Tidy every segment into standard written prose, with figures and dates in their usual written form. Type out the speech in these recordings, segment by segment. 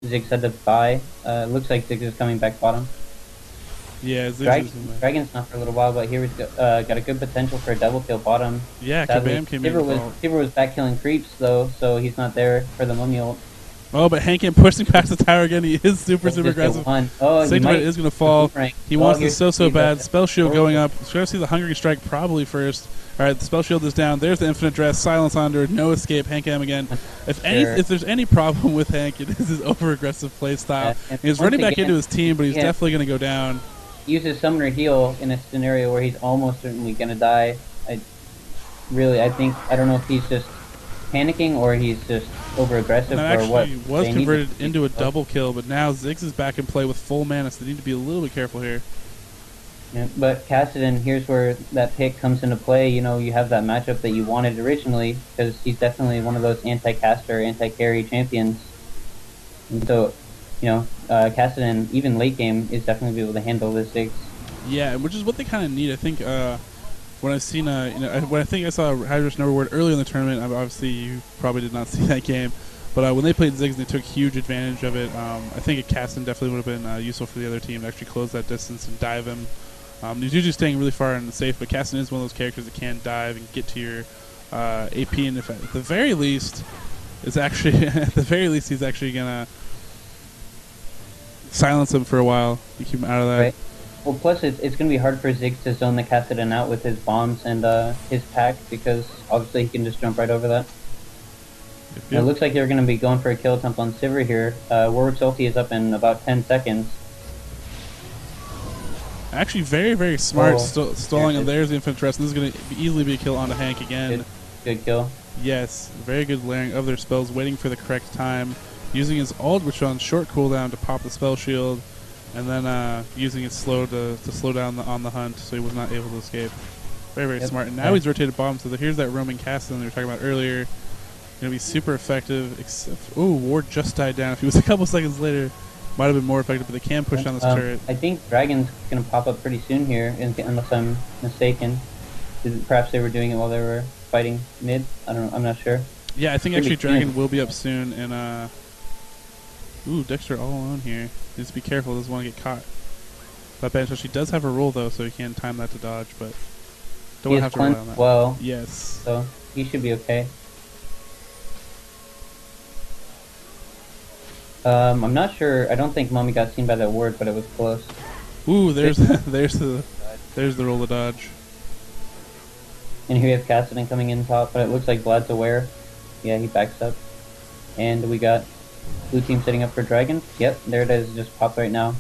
Ziggs had to buy. Looks like Ziggs is coming back bottom. Yeah, Ziggs is in there. Dragon's not for a little while, but here we go. Got a good potential for a double kill bottom. Yeah, Sadly, Kabam came in with all. Tiber was back killing creeps though, so he's not there for the mummy ult. Oh, but Hank pushing past the tower again. He is super Just get aggressive. one. Oh, he Sigma might. is going to fall. He wants this so bad. Spell shield going up. He's going to see the Hungry Strike probably first. All right, the spell shield is down. There's the infinite dress. Silence under. No escape. Hank M again. If there's any problem with Hank, it is his over aggressive play style. Yeah, he's running back into his team, but he's definitely going to go down. Uses summoner heal in a scenario where he's almost certainly going to die. I don't know if he's just panicking or he's just over aggressive or what. Actually was converted into a double kill, but now Ziggs is back in play with full mana, so they need to be a little bit careful here. Yeah, but Kassadin, here's where that pick comes into play. You know, you have that matchup that you wanted originally, because he's definitely one of those anti-caster, anti-carry champions. And so, you know, Kassadin, even late game, is definitely able to handle this Ziggs. Yeah, which is what they kind of need. I think when I've seen, when I think I saw Hydrus Number Word early in the tournament, obviously you probably did not see that game, but when they played Ziggs, they took huge advantage of it. I think a Kassadin definitely would have been useful for the other team to actually close that distance and dive him. He's usually staying really far and safe, but Kassadin is one of those characters that can dive and get to your AP, and if at the very least, he's actually gonna silence him for a while to keep him out of that. Right. Well, plus it's going to be hard for Ziggs to zone the Kassadin out with his bombs and his pack, because obviously he can just jump right over that. Yep. It looks like they're going to be going for a kill attempt on Sivir here. Warwick's ulti is up in about 10 seconds. Actually, very, very smart stalling, and there's the infinite dress, and this is going to easily be a kill onto Hank again. Good kill. Yes, very good layering of their spells, waiting for the correct time, using his ult, which on short cooldown, to pop the spell shield, and then using it slow to slow down on the hunt, so he was not able to escape. Very, very smart. And now he's rotated bottom, so here's that roaming Kassadin they were talking about earlier. Going to be super effective, except... Ooh, Ward just died down. If he was a couple seconds later, might have been more effective, but they can push down this turret. I think Dragon's going to pop up pretty soon here, unless I'm mistaken. Perhaps they were doing it while they were fighting mid? I don't know. I'm not sure. Yeah, I think actually Dragon will be up soon, and... Ooh, Dexter all alone here. Needs to be careful, doesn't want to get caught. That bench actually does have a roll, though, so he can time that to dodge, but don't want to have to rely on that. Well, yes. So he should be okay. I'm not sure. I don't think Mommy got seen by that ward, but it was close. Ooh, there's the roll to dodge. And here we have Kassadin coming in top, but it looks like Vlad's aware. Yeah, he backs up. And we got blue team setting up for Dragon. Yep, there it is. Just popped right now.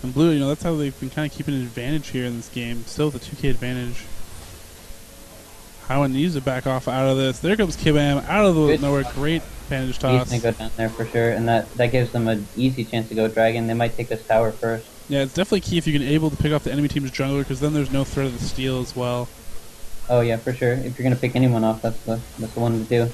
And blue, you know, that's how they've been kind of keeping an advantage here in this game. Still with a 2K advantage. Howen needs to back off out of this. There comes Kibam out of the nowhere. Great advantage toss. He's going to go down there for sure, and that gives them an easy chance to go Dragon. They might take this tower first. Yeah, it's definitely key if you can able to pick off the enemy team's jungler, because then there's no threat of the steal as well. Oh yeah, for sure. If you're going to pick anyone off, that's the one to do.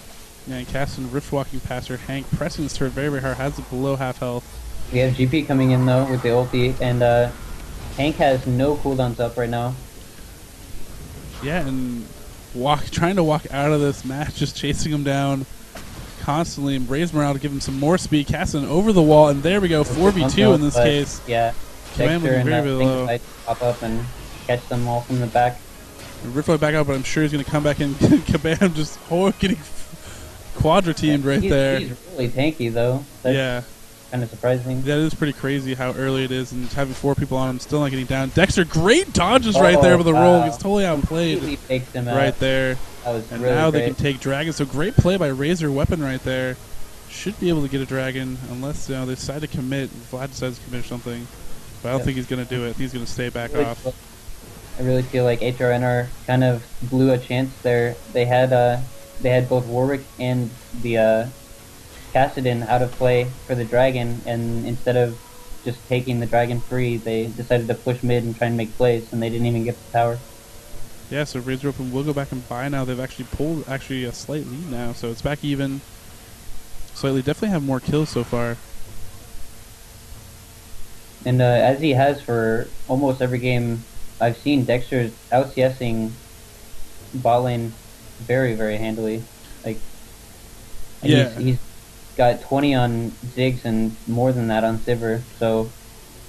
Yeah, and Kassadin rift walking past her. Hank pressing this turret very, very hard. Has it below half health. We have GP coming in though with the ulti, and Hank has no cooldowns up right now. Yeah, and trying to walk out of this match, just chasing him down constantly, and Braze morale to give him some more speed. Kassadin over the wall, and there we go, 4v2 in this case. Yeah, Dexter and very, very low. Pop up and catch them all from the back. Riftway back out, but I'm sure he's going to come back and Kabam just getting quadra teamed right there. He's really tanky though. That's kind of surprising. That is pretty crazy how early it is, and having 4 people on him, still not getting down. Dexter, great dodges right there with the roll. Gets totally outplayed right there. That was and really now great. They can take Dragon. So great play by RaiseYourWeapon right there. Should be able to get a Dragon, unless they decide to commit. Vlad decides to commit or something. But I don't think he's going to do it. He's going to stay back off. I really feel like HRNR kind of blew a chance there. They had both Warwick and the Kassadin out of play for the Dragon, and instead of just taking the Dragon free, they decided to push mid and try and make plays, and they didn't even get the tower. Yeah, so RaiseYourWeapon will go back and buy now. They've actually pulled a slight lead now, so it's back even. Slightly, definitely have more kills so far. And as he has for almost every game I've seen, Dexter's out-CSing bot lane very, very handily. Like, yeah, he's got 20 on Ziggs and more than that on Sivir. So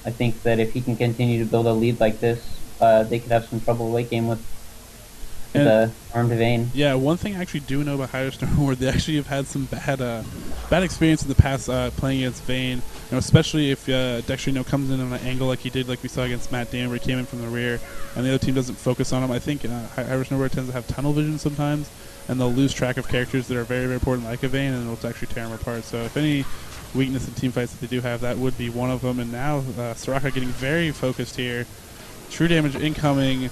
I think that if he can continue to build a lead like this, they could have some trouble late game with the armed Vayne. Yeah, one thing I actually do know about HRNR, they actually have had some bad experience in the past playing against Vayne. Especially if Dexter comes in on an angle like he did, like we saw against Matt Dam, where he came in from the rear, and the other team doesn't focus on him. I think HRNR tends to have tunnel vision sometimes, and they'll lose track of characters that are very, very important, like a Vayne, and it'll actually tear them apart. So if any weakness in team fights that they do have, that would be one of them. And now Soraka getting very focused here. True damage incoming.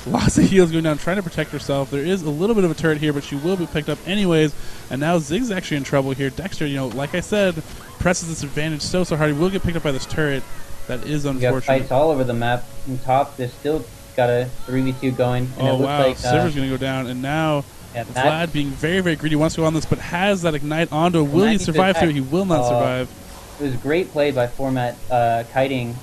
Lots of heals going down, trying to protect herself. There is a little bit of a turret here, but she will be picked up anyways. And now Zig's actually in trouble here. Dexter, like I said, presses this advantage so hard. He will get picked up by this turret. That is unfortunate. You got fights all over the map. On top, there's still got a 3v2 going. And oh, it looks wow. like, Sivir's going to go down. And now Vlad being very, very greedy, wants to go on this, but has that ignite onto. Will he survive here? He will not survive. It was a great play by Format kiting.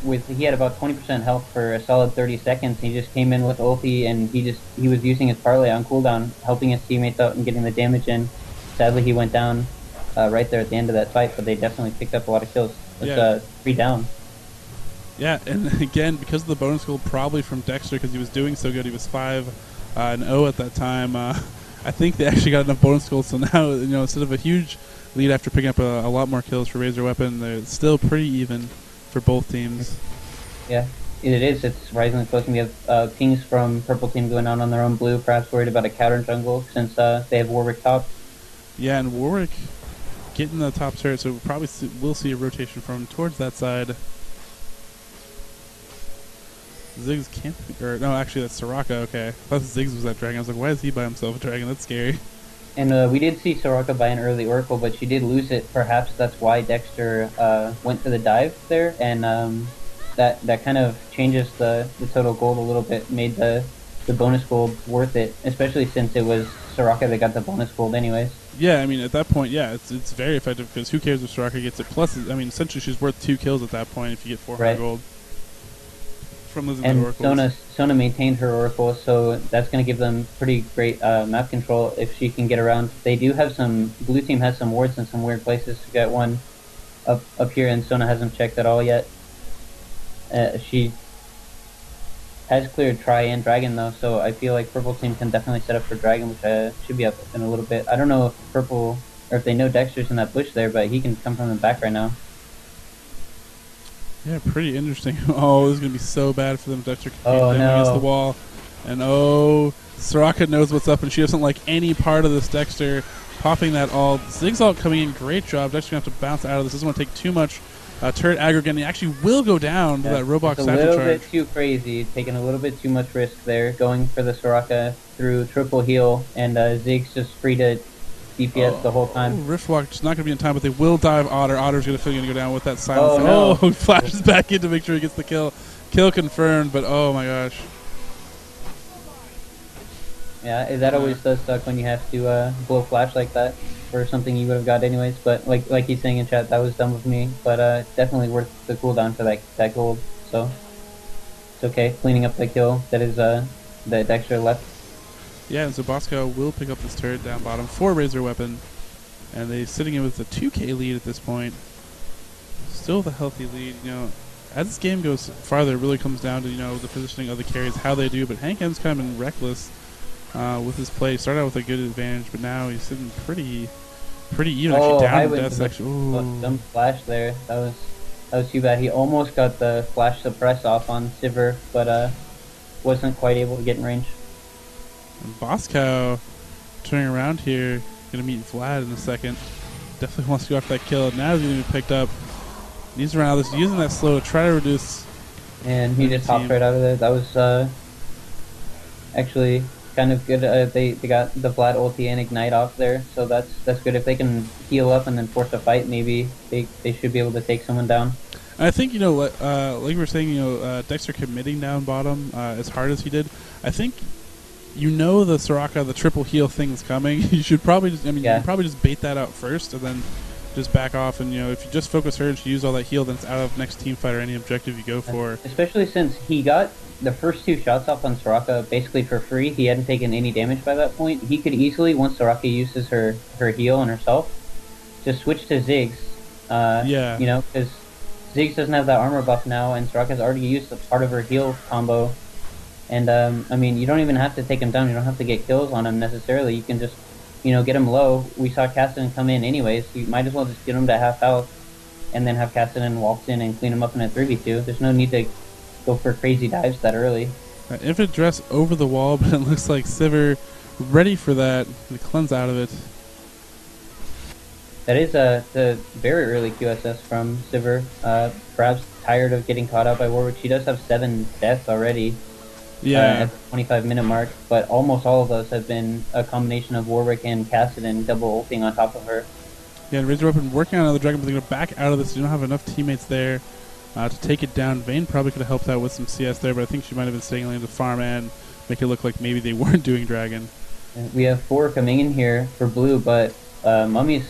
He had about 20% health for a solid 30 seconds. He just came in with ulti, and he was using his parlay on cooldown, helping his teammates out and getting the damage in. Sadly, he went down right there at the end of that fight, but they definitely picked up a lot of kills. It's 3 down. Yeah, and again, because of the bonus goal, probably from Dexter, because he was doing so good. He was 5-0 at that time. I think they actually got enough bonus goals, so now instead of a huge lead after picking up a lot more kills for Razor Weapon, they're still pretty even for both teams. Yeah, it is. It's rising close. We have pings from purple team going on their own blue, perhaps worried about a counter jungle since they have Warwick top. Yeah, and Warwick getting the top turret, so probably we'll see a rotation from towards that side. Ziggs can't, or no, actually that's Soraka. Okay, I thought Ziggs was that dragon. I was like, why is he by himself a dragon? That's scary. And we did see Soraka buy an early Oracle, but she did lose it. Perhaps that's why Dexter went for the dive there, and that kind of changes the total gold a little bit, made the bonus gold worth it, especially since it was Soraka that got the bonus gold anyways. Yeah, I mean, at that point, yeah, it's very effective, because who cares if Soraka gets it? Plus, I mean, essentially she's worth 2 kills at that point if you get 400 gold from losing the Oracles. And Sona maintained her Oracle, so that's going to give them pretty great map control if she can get around. They do have blue team has some wards in some weird places to get one up here, and Sona hasn't checked at all yet. She has cleared Tri and Dragon though, so I feel like purple team can definitely set up for Dragon, which should be up in a little bit. I don't know if purple, or if they know Dexter's in that bush there, but he can come from the back right now. Yeah, pretty interesting. Oh, this is going to be so bad for them. Dexter can against the wall. And Soraka knows what's up, and she doesn't like any part of this Dexter. Popping that ult. Ziggs ult coming in. Great job. Dexter's going to have to bounce out of this. Doesn't want to take too much turret aggro again. He actually will go down to that Roblox It's a little bit too crazy. Taking a little bit too much risk there. Going for the Soraka through triple heal, and Ziggs just free to DPS the whole time. Riftwalk just not going to be in time, but they will dive Otter. Otter's going to go down with that silence. He flashes back in to make sure he gets the kill. Kill confirmed, but oh my gosh. Yeah, that always does suck when you have to blow flash like that for something you would have got anyways. But like he's saying in chat, that was dumb with me. But definitely worth the cooldown for that gold. So it's okay. Cleaning up the kill that is the Dexter left. Yeah, and so Bosco will pick up this turret down bottom for Razor Weapon. And they're sitting in with a 2k lead at this point. Still the healthy lead. As this game goes farther, it really comes down to, the positioning of the carries, how they do. But Hank M's kind of been reckless with his play. Started out with a good advantage, but now he's sitting pretty even. Actually down to death section. Dumb flash there. That was too bad. He almost got the flash suppress off on Sivir, but wasn't quite able to get in range. And Bosco turning around here, gonna meet Vlad in a second. Definitely wants to go after that kill. Now he's gonna be picked up. He's around this, using that slow to try to reduce. And he just hopped right out of there. That was actually kind of good. They got the Vlad ulti and ignite off there, so that's good. If they can heal up and then force a fight, maybe they should be able to take someone down. I think like we were saying, Dexter committing down bottom as hard as he did. I think the Soraka, the triple heal thing is coming. You should probably just, you can probably just bait that out first and then just back off. And if you just focus her and she use all that heal, then it's out of next team fight or any objective you go for. Especially since he got the first 2 shots off on Soraka basically for free. He hadn't taken any damage by that point. He could easily, once Soraka uses her heal on herself, just switch to Ziggs. Yeah. You know, because Ziggs doesn't have that armor buff now, and Soraka's already used a part of her heal combo. And I mean, you don't even have to take him down. You don't have to get kills on him necessarily. You can just, you know, get him low. We saw Cassidy come in anyways. So you might as well just get him to half health, and then have Cassidy walk in and clean him up in a 3v2. There's no need to go for crazy dives that early. Infant dress over the wall, but it looks like Sivir ready for that. The cleanse out of it. That is the very early QSS from Sivir. Perhaps tired of getting caught out by Warwick. She does have 7 deaths already. Yeah. At the 25-minute mark, but almost all of those have been a combination of Warwick and Cassidy double ulting on top of her. Yeah, and RaiseYourWeapon working on another dragon, but they're going to back out of this. You don't have enough teammates there to take it down. Vayne probably could have helped out with some CS there, but I think she might have been staying lane to farm and make it look like maybe they weren't doing dragon. We have 4 coming in here for blue, but Mummy's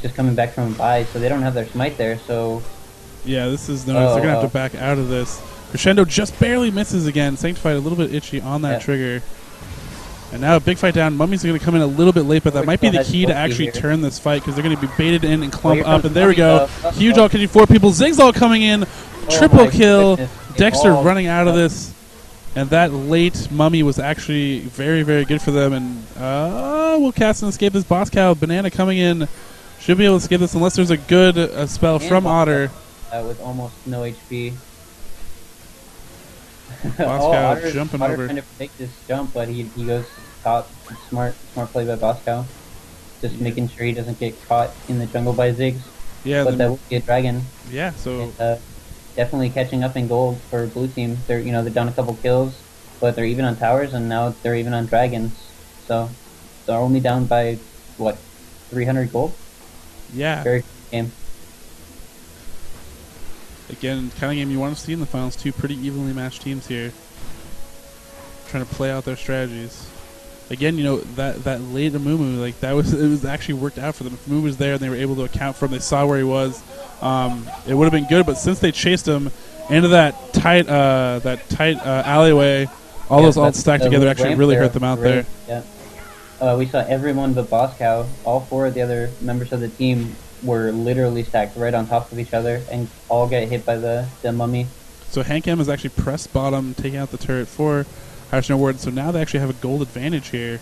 just coming back from a bye, so they don't have their smite there, so... Yeah, this is no. They're going to have to back out of this. Crescendo just barely misses again. Sanctified a little bit itchy on that trigger. And now a big fight down. Mummy's going to come in a little bit late, but that might be the key to actually turn this fight, because they're going to be baited in and clump up. And there we go. Huge all catching 4 people. Ziggs all coming in. Triple kill. Dexter running out of this. And that late Mummy was actually very, very good for them. And will Caston escape this boss cow? Banana coming in. Should be able to escape this unless there's a good spell from Otter. With almost no HP. Boscow jumping Otter over. trying to predict this jump, but he goes top. Smart play by Boscow. Just making sure he doesn't get caught in the jungle by Ziggs. Yeah, but that will be a dragon. Yeah, so and, definitely catching up in gold for blue team. They're they're down a couple kills, but they're even on towers, and now they're even on dragons. So they're only down by what, 300 gold? Yeah. Very good game. Again, kind of game you want to see in the finals. 2 pretty evenly matched teams here, trying to play out their strategies. Again, that late Amumu, like it was actually worked out for them. If Amumu was there and they were able to account for him, they saw where he was. It would have been good, but since they chased him into that tight alleyway, all those ults stacked together actually really hurt them out there. Yeah. We saw everyone but Boscow. All 4 of the other members of the team were literally stacked right on top of each other and all get hit by the Mummy. So Hankam is actually pressed bottom, taking out the turret for HRNR Ward. So now they actually have a gold advantage here.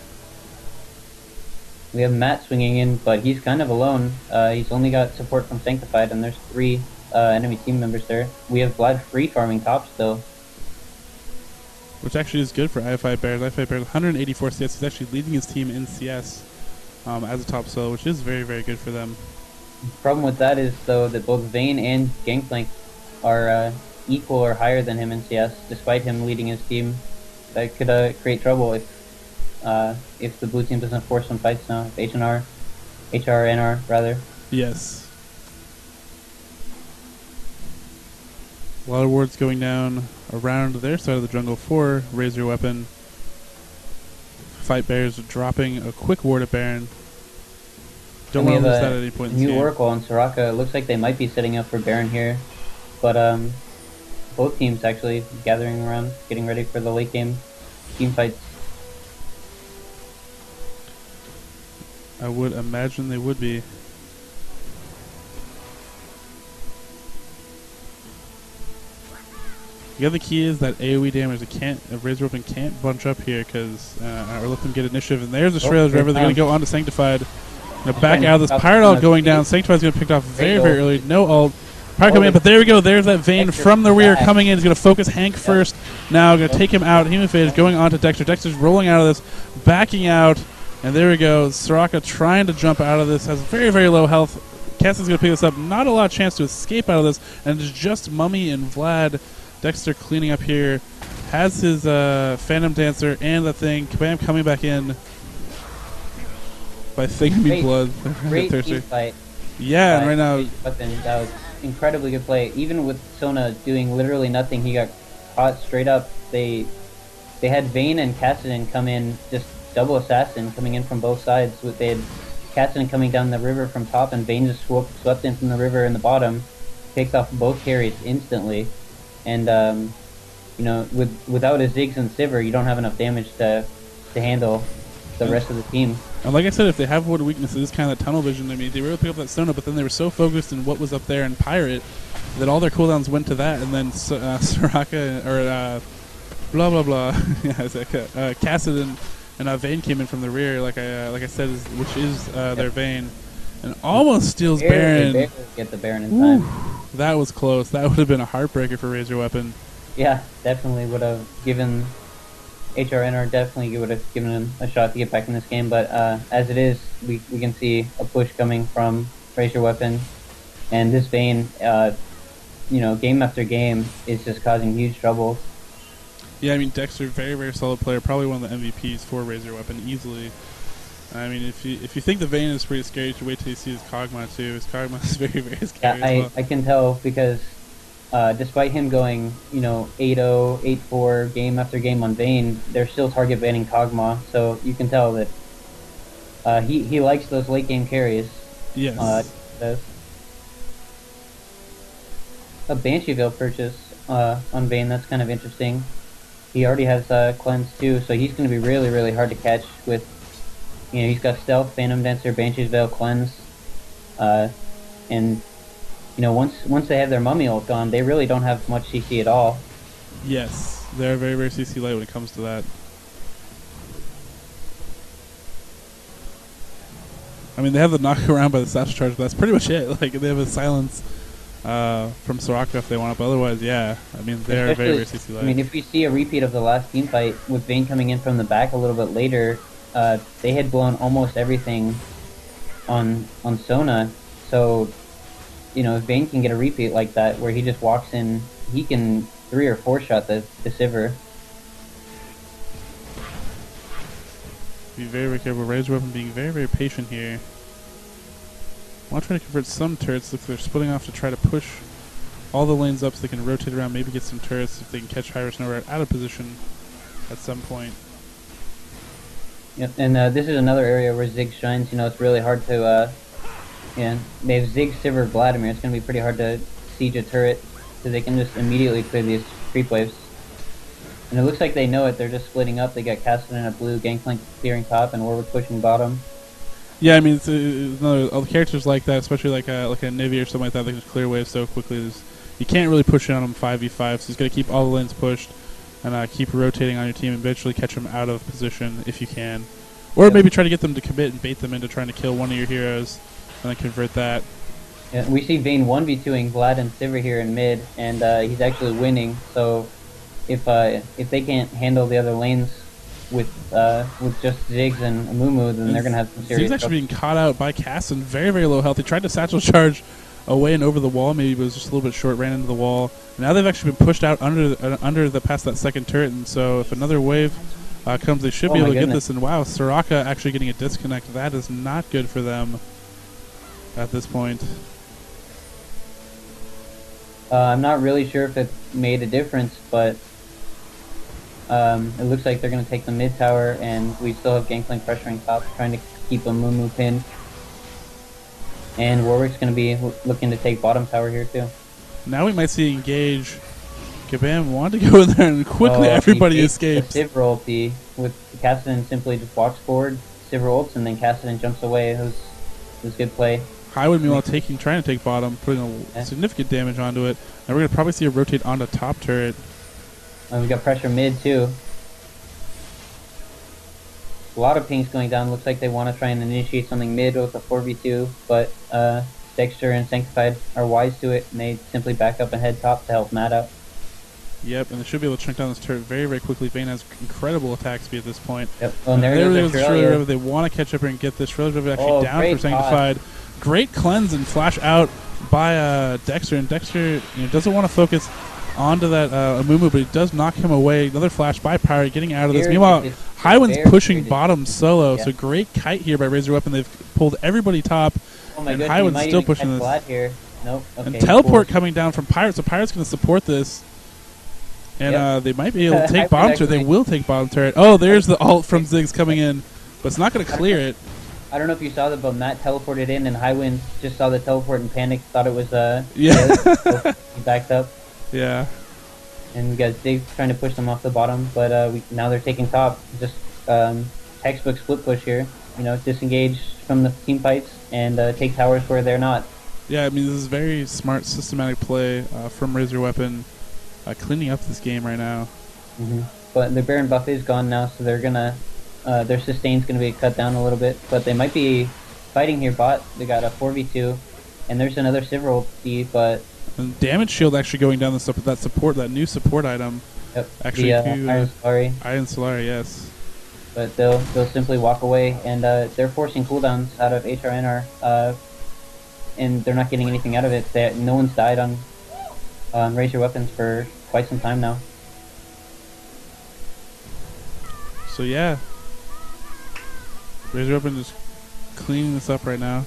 We have Matt swinging in, but he's kind of alone. He's only got support from Sanctified, and there's 3 enemy team members there. We have Vlad free farming top still. Which actually is good for I5 Bears. I5 Bears 184 CS. He's actually leading his team in CS as a top solo, which is very, very good for them. The problem with that is, though, that both Vayne and Gangplank are equal or higher than him in CS, despite him leading his team. That could create trouble if the blue team doesn't force some fights now. If HRNR rather. Yes. A lot of wards going down around their side of the jungle for RaiseYourWeapon. Fight Bears dropping a quick ward at Baron. Don't want to lose that at any point in this game. New Oracle on Soraka. It looks like they might be setting up for Baron here, but both teams actually gathering around, getting ready for the late game team fights. I would imagine they would be. The other key is that AoE damage. RaiseYourWeapon can't bunch up here because or let them get initiative. And there's the Shredder's River. They're going to go on to Sanctified. Back out of this Pirate ult going down. Sanctified's going to pick off very, very early. No ult. Pirate coming in, but there we go. There's that Vayne from the rear coming in. He's going to focus Hank first. Now going to take him out. Hemophage going on to Dexter. Dexter's rolling out of this, backing out. And there we go. Soraka trying to jump out of this. Has very, very low health. Cassie's going to pick this up. Not a lot of chance to escape out of this. And it's just Mummy and Vlad. Dexter cleaning up here. Has his Phantom Dancer and the thing. Kabam coming back in. By Think Me Blood. Great team fight. Yeah, and right now... Weapon. That was incredibly good play. Even with Sona doing literally nothing, he got caught straight up. They had Vayne and Cassidy come in, just double assassin coming in from both sides. They had Cassidy coming down the river from top, and Vayne just swept in from the river in the bottom, picked off both carries instantly. And without a Ziggs and Sivir, you don't have enough damage to handle. the rest of the team. And like I said, if they have one weakness, it is kind of that tunnel vision. I mean, they were able to pick up that Sona, but then they were so focused in what was up there in Pirate that all their cooldowns went to that, and then Soraka, or blah, blah, blah, yeah, it's like, Kassadin and Vayne came in from the rear, like I said, which is their Vayne, and almost steals Baron. They barely get the Baron in time. That was close. That would have been a heartbreaker for RaiseYourWeapon. Yeah, definitely would have given HRNR, definitely would have given him a shot to get back in this game, but as it is, we can see a push coming from RaiseYourWeapon, and this Vayne, game after game is just causing huge trouble. Yeah, I mean, Dexter, very, very solid player, probably one of the MVPs for RaiseYourWeapon, easily. I mean, if you think the Vayne is pretty scary, you should wait till you see his Kog'Maw too. His Kog'Maw is very, very scary. Yeah, as well. I can tell because despite him going 8-0, 8-4 game after game on Vayne, they're still target banning Kog'Maw, so you can tell that he likes those late game carries. Yes. A Banshee Veil purchase on Vayne, that's kind of interesting. He already has Cleanse too, so he's going to be really, really hard to catch with. He's got Stealth, Phantom Dancer, Banshee's Veil, Cleanse, and once they have their Mummy ult gone, they really don't have much CC at all. Yes, they're very, very CC light when it comes to that. I mean, they have the knock around by the Satchel Charge, but that's pretty much it. Like, they have a silence from Soraka if they want it, but otherwise, yeah. I mean, they're very, very CC light. I mean, if we see a repeat of the last team fight with Vayne coming in from the back a little bit later, they had blown almost everything on Sona, so if Vayne can get a repeat like that where he just walks in, he can 3 or 4 shot the Sivir. Be very, very careful. RaiseYourWeapon being very, very patient here. I want to try to convert some turrets if they're splitting off to try to push all the lanes up so they can rotate around, maybe get some turrets if they can catch HRNR out of position at some point. Yep, and this is another area where Zig shines. It's really hard to, they have Zig, Sivir, Vladimir. It's going to be pretty hard to siege a turret, so they can just immediately clear these creep waves. And it looks like they know it. They're just splitting up. They got Kassadin at blue, Gangplank clearing top, and Warwick pushing bottom. Yeah, I mean, it's all the characters like that, especially like a Nivy or something like that, they can clear waves so quickly. You can't really push in on them 5v5, so you got to keep all the lanes pushed and keep rotating on your team and eventually catch them out of position if you can. Or maybe try to get them to commit and bait them into trying to kill one of your heroes and then convert that. Yeah, we see Vayne 1v2ing Vlad and Sivir here in mid, and he's actually winning, so if they can't handle the other lanes with just Ziggs and Amumu, then they're going to have some serious Ziggs actually being caught out by Kassadin, very, very low health. He tried to Satchel Charge away and over the wall, maybe it was just a little bit short, ran into the wall. Now they've actually been pushed out under the past that second turret, and so if another wave comes, they should be able to get this. And wow, Soraka actually getting a disconnect. That is not good for them at this point. I'm not really sure if it made a difference, but it looks like they're going to take the mid tower, and we still have Gangplank pressuring top, trying to keep a Mumu pinned. And Warwick's going to be looking to take bottom tower here too. Now we might see engage. Kabam wanted to go in there, and quickly everybody escapes. Sivir ulti with Kassadin simply just walks forward, Sivir ults, and then Kassadin jumps away. It was good play. Highwood meanwhile trying to take bottom, putting significant damage onto it. And we're going to probably see a rotate onto top turret. And we got pressure mid too. A lot of pings going down. Looks like they want to try and initiate something mid with a 4v2, but Dexter and Sanctified are wise to it, and they simply back up and head top to help Matt out. Yep, and they should be able to chunk down this turret very, very quickly. Vayne has incredible attack speed at this point. Yep. Oh, and there goes the Shirley. They want to catch up here and get this. Shirley actually down for Sanctified. Great cleanse and flash out by Dexter, and Dexter doesn't want to focus onto that Amumu, but he does knock him away. Another flash by Pyre, getting out of this. Meanwhile, Highwind's pushing bottom solo, so great kite here by RaiseYourWeapon. They've pulled everybody top, and Highwind's still pushing this. Here. Nope. Okay, and teleport coming down from Pirate, so Pirate's going to support this. And they might be able to take bottom turret. They will take bottom turret. Oh, there's the ult from Ziggs coming in, but it's not going to clear it. I don't know if you saw that, but Matt teleported in, and Highwind just saw the teleport and panicked, thought it was yeah. He backed up. Yeah. And we got Ziggs trying to push them off the bottom, but now they're taking top. Just textbook split push here. You know, disengage from the team fights and take towers where they're not. Yeah, I mean, this is very smart, systematic play from RaiseYourWeapon, cleaning up this game right now. But the Baron buff is gone now, so they're gonna their sustain's gonna be cut down a little bit. But they might be fighting here bot. They got a 4v2, and there's another Sivir ulti, but and damage shield actually going down that new support item. Yep, actually, the Iron Solari. Iron Solari, yes. But they'll simply walk away, and they're forcing cooldowns out of HRNR, and they're not getting anything out of it. No one's died on RaiseYourWeapons for quite some time now. So yeah, RaiseYourWeapon is cleaning this up right now.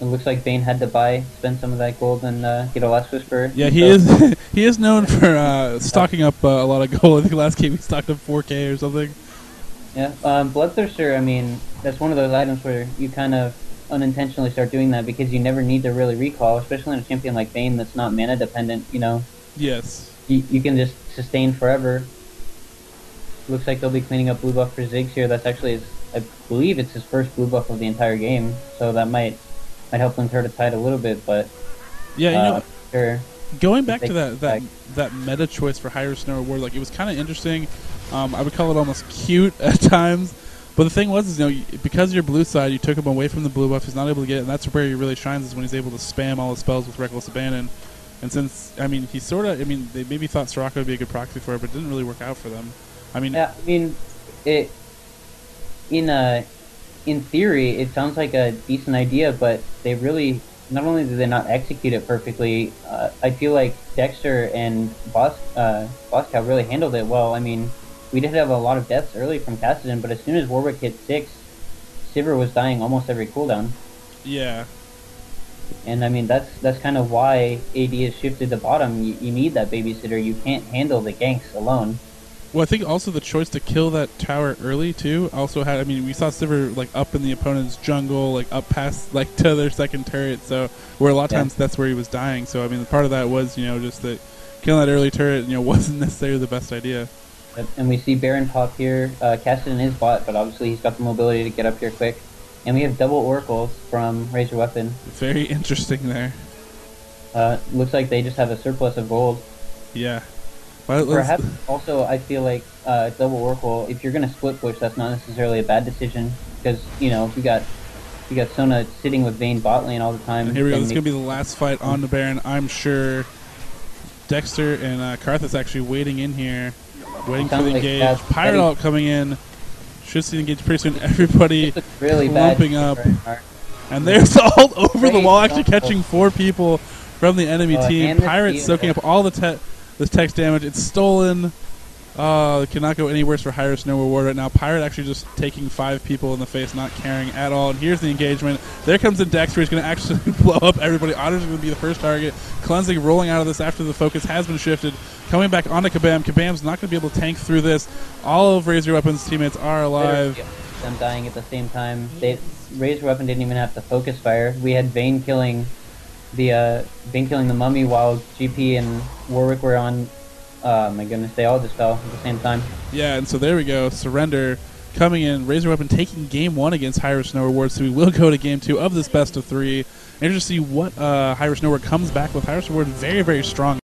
It looks like Vayne had to spend some of that gold and get a Last Whisper. Yeah, he is he is known for stocking up a lot of gold. I think last game he stocked up 4K or something. Yeah, Bloodthirster, I mean, that's one of those items where you kind of unintentionally start doing that because you never need to really recall, especially in a champion like Vayne that's not mana dependent, you know. Yes. You can just sustain forever. Looks like they'll be cleaning up blue buff for Ziggs here. That's actually, I believe it's his first blue buff of the entire game, so that might help them turn the tide a little bit, but yeah, you know, sure. Going back to that meta choice for higher snow reward, like it was kind of interesting. I would call it almost cute at times, but the thing was, is, you know, because you're blue side, you took him away from the blue buff. He's not able to get it, and that's where he really shines, is when he's able to spam all his spells with Reckless Abandon. And since, I mean, he sort of, I mean, they maybe thought Soraka would be a good proxy for it, but it didn't really work out for them. I mean, yeah, I mean, in theory, it sounds like a decent idea, but they really, not only did they not execute it perfectly, I feel like Dexter and Boscow really handled it well. I mean, we did have a lot of deaths early from Kassadin, but as soon as Warwick hit 6, Sivir was dying almost every cooldown. Yeah. And I mean, that's kind of why AD has shifted to bottom. You need that babysitter. You can't handle the ganks alone. Well, I think also the choice to kill that tower early too also had. I mean, we saw Sivir like up in the opponent's jungle, like up past like to their second turret. So where a lot of times that's where he was dying. So I mean, part of that was, you know, just that killing that early turret, you know, wasn't necessarily the best idea. And we see Baron pop here. Kassadin is bot, but obviously he's got the mobility to get up here quick. And we have double oracles from RaiseYourWeapon. Very interesting there. Looks like they just have a surplus of gold. Yeah. Perhaps also, I feel like double oracle, if you're going to split push, that's not necessarily a bad decision, because, you know, you got Sona sitting with Vayne bot lane all the time. And here we go. This is going to be the last fight on the Baron. I'm sure Dexter and Karthus actually waiting in here, waiting for the engage. Pirate ult coming in. Should see the engage pretty soon. Everybody really lumping up. And there's all over the wall, actually catching 4 people from the enemy team. Pirate soaking up all the this text damage. It's stolen. It cannot go any worse for higher snow reward right now. Pirate actually just taking 5 people in the face, not caring at all. And here's the engagement. There comes the Dexter. He's going to actually blow up everybody. Otter's going to be the first target. Cleansing rolling out of this after the focus has been shifted. Coming back onto Kabam. Kabam's not going to be able to tank through this. All of RaiseYourWeapon's teammates are alive. Them dying at the same time. RaiseYourWeapon didn't even have to focus fire. We had Vayne killing the mummy while GP and Warwick were on. My goodness, they all just fell at the same time. Yeah, and so there we go. Surrender coming in. RaiseYourWeapon taking game 1 against Higher Snow Reward, so we will go to game 2 of this best of 3. And just see what Higher Snow Reward comes back with. Higher Snow Reward very, very strong.